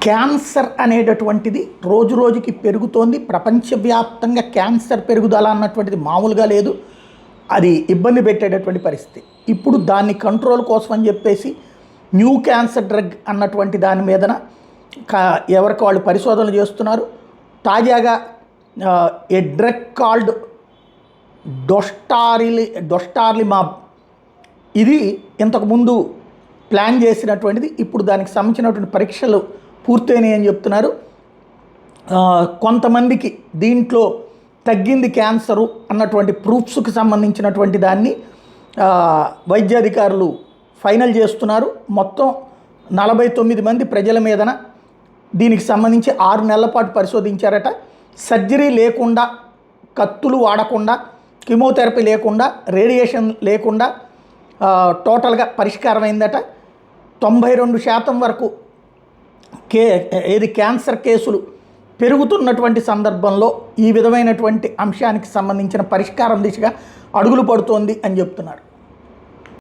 Cancer అనేటటువంటిది రోజు రోజుకి పెరుగుతోంది. ప్రపంచవ్యాప్తంగా క్యాన్సర్ పెరుగుదల అన్నటువంటిది మామూలుగా లేదు. అది ఇబ్బంది పెట్టేటటువంటి పరిస్థితి. ఇప్పుడు దాన్ని కంట్రోల్ కోసం అని చెప్పేసి న్యూ క్యాన్సర్ డ్రగ్ అన్నటువంటి దాని మీదన ఎవరికి వాళ్ళు పరిశోధనలు చేస్తున్నారు. తాజాగా ఏ డ్రగ్ కాల్డ్ డొస్టార్లిమాబ్, ఇది ఇంతకుముందు ప్లాన్ చేసినటువంటిది. ఇప్పుడు దానికి సంబంధించినటువంటి పరీక్షలు పూర్తయినాయి అని చెప్తున్నారు. కొంతమందికి దీంట్లో తగ్గింది క్యాన్సరు అన్నటువంటి ప్రూఫ్స్కి సంబంధించినటువంటి దాన్ని వైద్యాధికారులు ఫైనల్ చేస్తున్నారు. మొత్తం 49 మంది ప్రజల మీదన దీనికి సంబంధించి 6 నెలల పాటు పరిశోధించారట. సర్జరీ లేకుండా, కత్తులు వాడకుండా, కీమోథెరపీ లేకుండా, రేడియేషన్ లేకుండా టోటల్గా పరిష్కారం అయిందట. 92% వరకు క్యాన్సర్ కేసులు పెరుగుతున్నటువంటి సందర్భంలో ఈ విధమైనటువంటి అంశానికి సంబంధించిన పరిష్కారం దిశగా అడుగులు పడుతోంది అని చెప్తున్నారు.